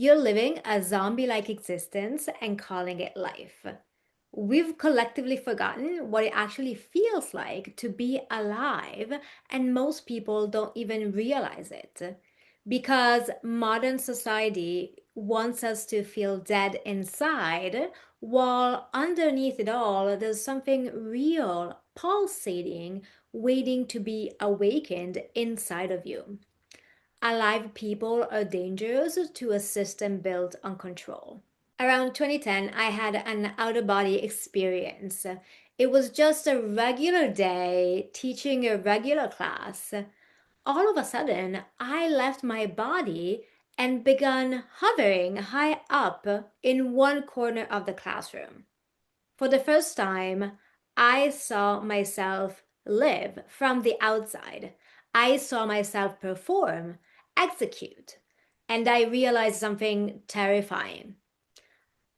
You're living a zombie-like existence and calling it life. We've collectively forgotten what it actually feels like to be alive, and most people don't even realize it. Because modern society wants us to feel dead inside, while underneath it all, there's something real, pulsating, waiting to be awakened inside of you. Alive people are dangerous to a system built on control. Around 2010, I had an out of body experience. It was just a regular day teaching a regular class. All of a sudden, I left my body and began hovering high up in one corner of the classroom. For the first time, I saw myself live from the outside. I saw myself perform, execute, and I realized something terrifying.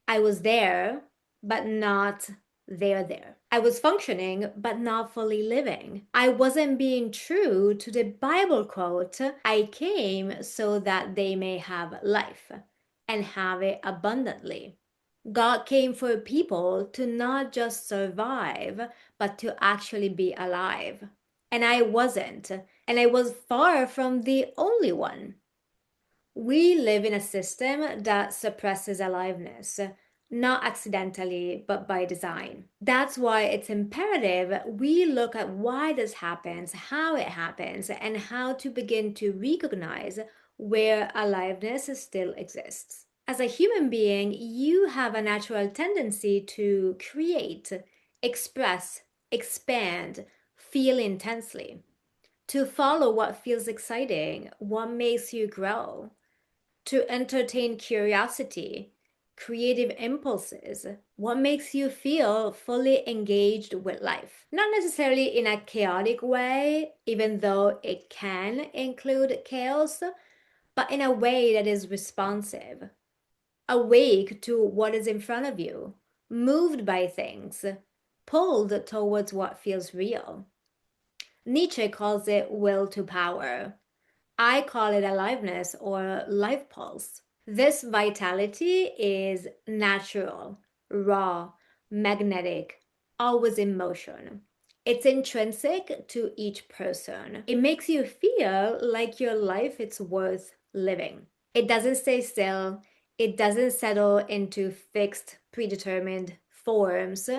I was there, but not there. I was functioning, but not fully living. I wasn't being true to the Bible quote, I came so that they may have life and have it abundantly. God came for people to not just survive, but to actually be alive. And I wasn't, and I was far from the only one. We live in a system that suppresses aliveness, not accidentally, but by design. That's why it's imperative we look at why this happens, how it happens, and how to begin to recognize where aliveness still exists. As a human being, you have a natural tendency to create, express, expand, feel intensely, to follow what feels exciting, what makes you grow, to entertain curiosity, creative impulses, what makes you feel fully engaged with life. Not necessarily in a chaotic way, even though it can include chaos, but in a way that is responsive, awake to what is in front of you, moved by things, pulled towards what feels real. Nietzsche calls it will to power. I call it aliveness or life pulse. This vitality is natural, raw, magnetic, always in motion. It's intrinsic to each person. It makes you feel like your life is worth living. It doesn't stay still. It doesn't settle into fixed, predetermined forms.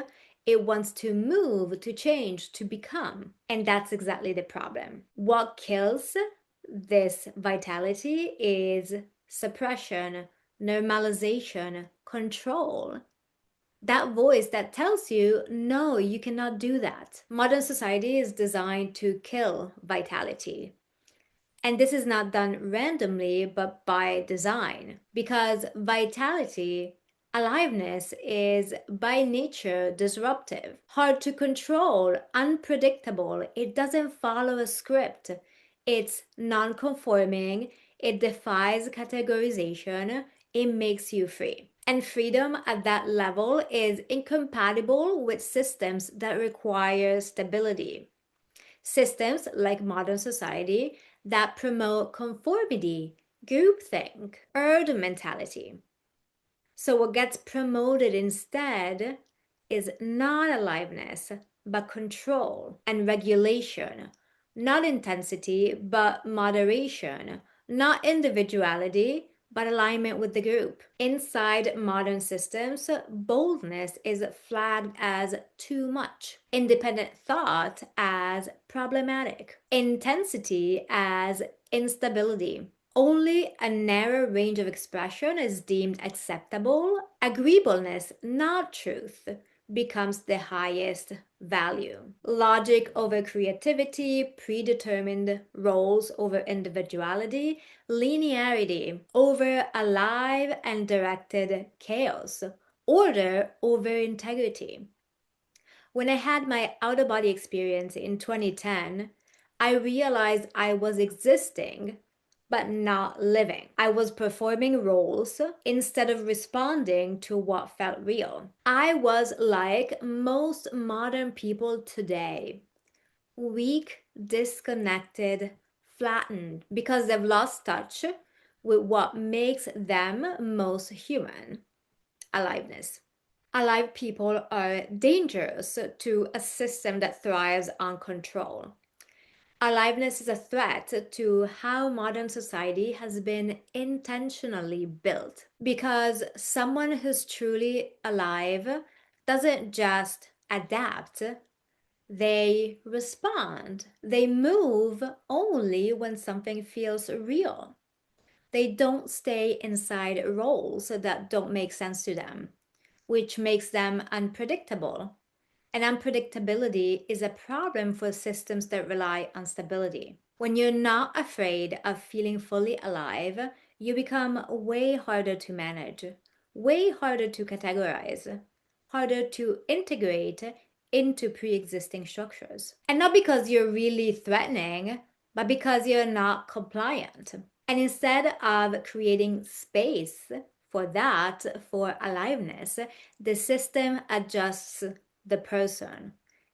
It wants to move, to change, to become. And that's exactly the problem. What kills this vitality is suppression, normalization, control. That voice that tells you, no, you cannot do that. Modern society is designed to kill vitality. And this is not done randomly, but by design. Because vitality, aliveness, is by nature disruptive, hard to control, unpredictable. It doesn't follow a script. It's non-conforming. It defies categorization. It makes you free. And freedom at that level is incompatible with systems that require stability. Systems like modern society that promote conformity, groupthink, herd mentality. So, what gets promoted instead is not aliveness, but control and regulation, not intensity, but moderation, not individuality, but alignment with the group. Inside modern systems, boldness is flagged as too much, independent thought as problematic, intensity as instability. Only a narrow range of expression is deemed acceptable. Agreeableness, not truth, becomes the highest value. Logic over creativity, predetermined roles over individuality, linearity over alive and directed chaos, order over integrity. When I had my out of body experience in 2010, I realized I was existing but not living. I was performing roles instead of responding to what felt real. I was like most modern people today, weak, disconnected, flattened because they've lost touch with what makes them most human: aliveness. Alive people are dangerous to a system that thrives on control. Aliveness is a threat to how modern society has been intentionally built, because someone who's truly alive doesn't just adapt, they respond. They move only when something feels real. They don't stay inside roles that don't make sense to them, which makes them unpredictable. And unpredictability is a problem for systems that rely on stability. When you're not afraid of feeling fully alive, you become way harder to manage, way harder to categorize, harder to integrate into pre existing structures. And not because you're really threatening, but because you're not compliant. And instead of creating space for that, for aliveness, the system adjusts the person.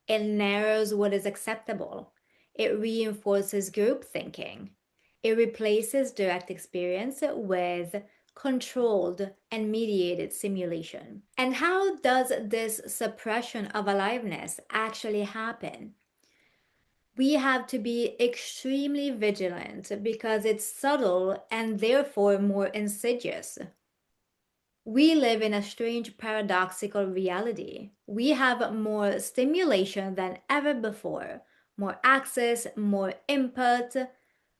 It narrows what is acceptable. It reinforces group thinking. It replaces direct experience with controlled and mediated simulation. And how does this suppression of aliveness actually happen? We have to be extremely vigilant because it's subtle and therefore more insidious. We live in a strange paradoxical reality. We have more stimulation than ever before, more access, more input,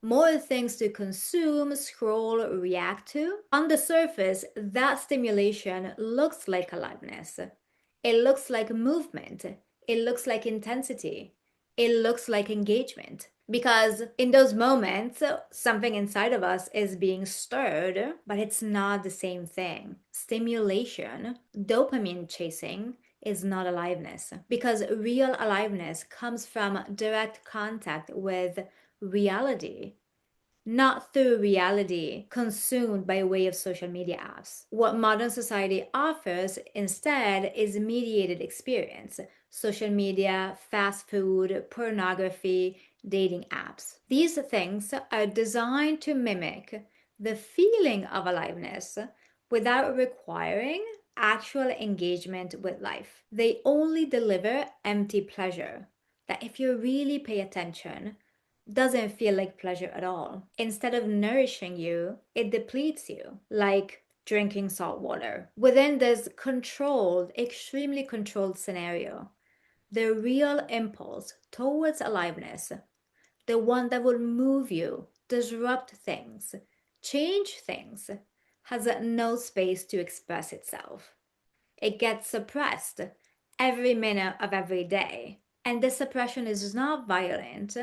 more things to consume, scroll, react to. On the surface, that stimulation looks like aliveness. It looks like movement. It looks like intensity. It looks like engagement. Because in those moments, something inside of us is being stirred, but it's not the same thing. Stimulation, dopamine chasing, is not aliveness. Because real aliveness comes from direct contact with reality, not through reality consumed by way of social media apps. What modern society offers instead is mediated experience: social media, fast food, pornography, dating apps. These things are designed to mimic the feeling of aliveness without requiring actual engagement with life. They only deliver empty pleasure that, if you really pay attention, doesn't feel like pleasure at all. Instead of nourishing you, it depletes you, like drinking salt water. Within this controlled, extremely controlled scenario, the real impulse towards aliveness, the one that will move you, disrupt things, change things, has no space to express itself. It gets suppressed every minute of every day. And this suppression is not violent,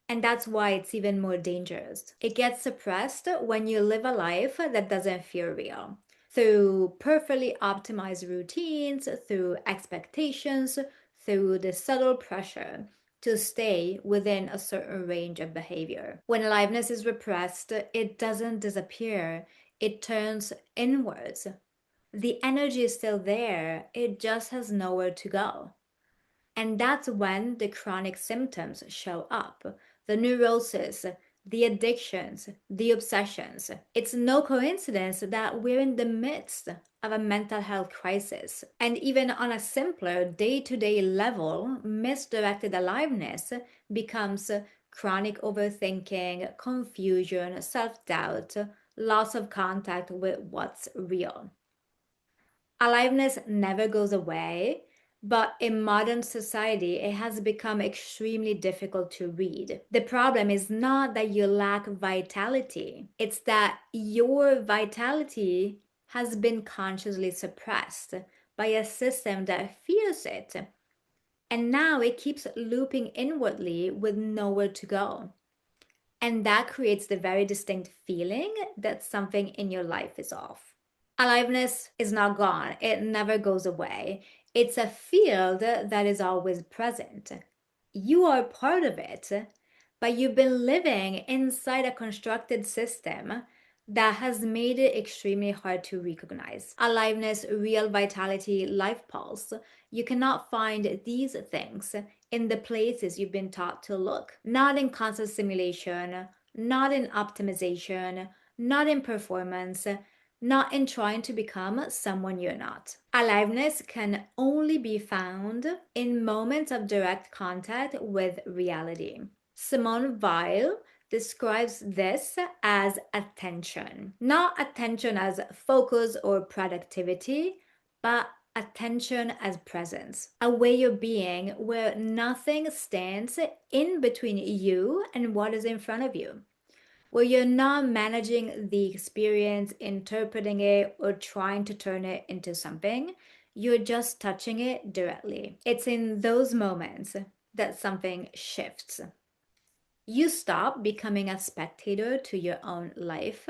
and that's why it's even more dangerous. It gets suppressed when you live a life that doesn't feel real. Through perfectly optimized routines, through expectations, through the subtle pressure to stay within a certain range of behavior. When aliveness is repressed, it doesn't disappear, it turns inwards. The energy is still there, it just has nowhere to go. And that's when the chronic symptoms show up: the neurosis, the addictions, the obsessions. It's no coincidence that we're in the midst of a mental health crisis. And even on a simpler day to day level, misdirected aliveness becomes chronic overthinking, confusion, self doubt, loss of contact with what's real. Aliveness never goes away, but in modern society, it has become extremely difficult to read. The problem is not that you lack vitality, it's that your vitality has been consciously suppressed by a system that fears it. And now it keeps looping inwardly with nowhere to go. And that creates the very distinct feeling that something in your life is off. Aliveness is not gone, it never goes away. It's a field that is always present. You are part of it, but you've been living inside a constructed system that has made it extremely hard to recognize. Aliveness, real vitality, life pulse. You cannot find these things in the places you've been taught to look. Not in constant simulation, not in optimization, not in performance, not in trying to become someone you're not. Aliveness can only be found in moments of direct contact with reality. Simone Weil describes this as attention. Not attention as focus or productivity, but attention as presence. A way of being where nothing stands in between you and what is in front of you, where you're not managing the experience, interpreting it, or trying to turn it into something. You're just touching it directly. It's in those moments that something shifts. You stop becoming a spectator to your own life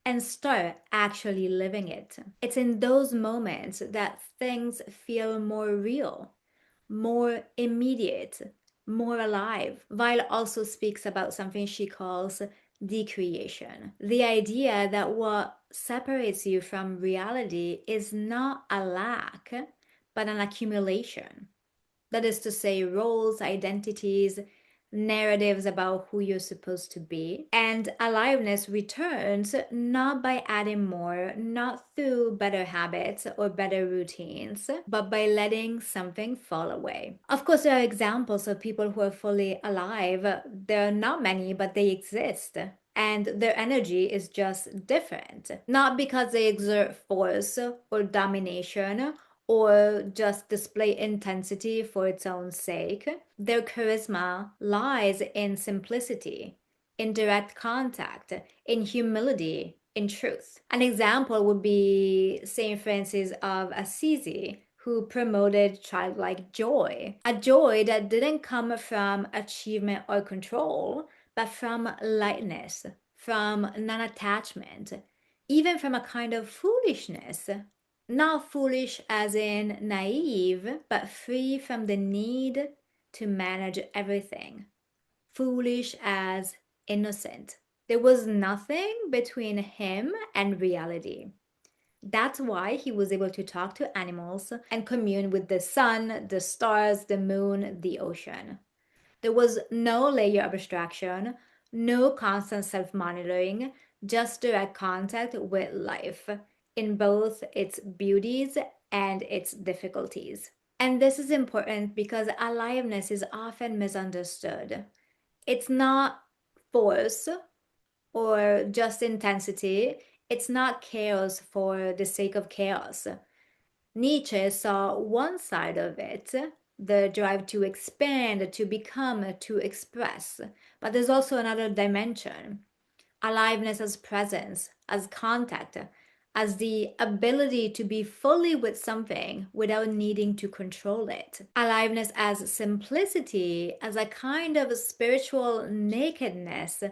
and start actually living it. It's in those moments that things feel more real, more immediate, more alive. Weil also speaks about something she calls decreation. The idea that what separates you from reality is not a lack, but an accumulation. That is to say, roles, identities, narratives about who you're supposed to be. And aliveness returns not by adding more, not through better habits or better routines, but by letting something fall away. Of course, there are examples of people who are fully alive. There are not many, but they exist. And their energy is just different. Not because they exert force or domination or just display intensity for its own sake. Their charisma lies in simplicity, in direct contact, in humility, in truth. An example would be Saint Francis of Assisi, who promoted childlike joy, a joy that didn't come from achievement or control, but from lightness, from non attachment, even from a kind of foolishness. Not foolish as in naive, but free from the need to manage everything. Foolish as innocent. There was nothing between him and reality. That's why he was able to talk to animals and commune with the sun, the stars, the moon, the ocean. There was no layer of abstraction, no constant self monitoring, just direct contact with life in both its beauties and its difficulties. And this is important because aliveness is often misunderstood. It's not force or just intensity, it's not chaos for the sake of chaos. Nietzsche saw one side of it, the drive to expand, to become, to express. But there's also another dimension, aliveness as presence, as contact, as the ability to be fully with something without needing to control it. Aliveness as simplicity, as a kind of spiritual nakedness,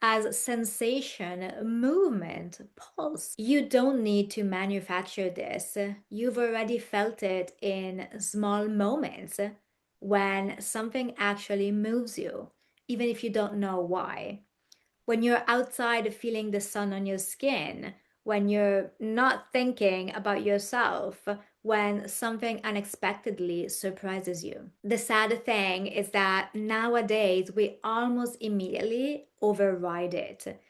as sensation, movement, pulse. You don't need to manufacture this. You've already felt it in small moments when something actually moves you, even if you don't know why. When you're outside feeling the sun on your skin, when you're not thinking about yourself, when something unexpectedly surprises you. The sad thing is that nowadays we almost immediately override it.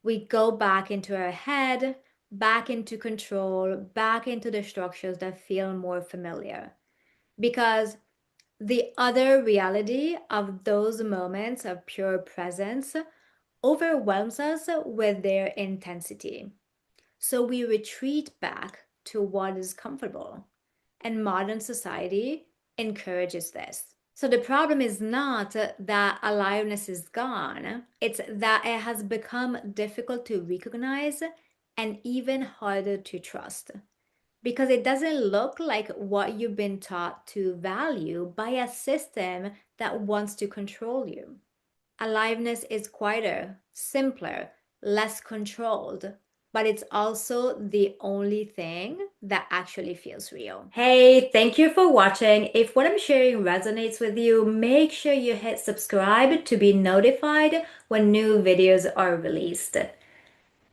We go back into our head, back into control, back into the structures that feel more familiar. Because the other reality of those moments of pure presence overwhelms us with their intensity. So we retreat back to what is comfortable. And modern society encourages this. So the problem is not that aliveness is gone, it's that it has become difficult to recognize and even harder to trust. Because it doesn't look like what you've been taught to value by a system that wants to control you. Aliveness is quieter, simpler, less controlled, but it's also the only thing that actually feels real. Hey, thank you for watching. If what I'm sharing resonates with you, make sure you hit subscribe to be notified when new videos are released.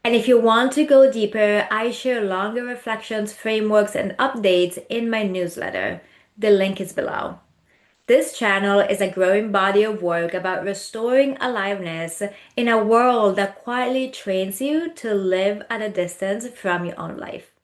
And if you want to go deeper, I share longer reflections, frameworks, and updates in my newsletter. The link is below. This channel is a growing body of work about restoring aliveness in a world that quietly trains you to live at a distance from your own life.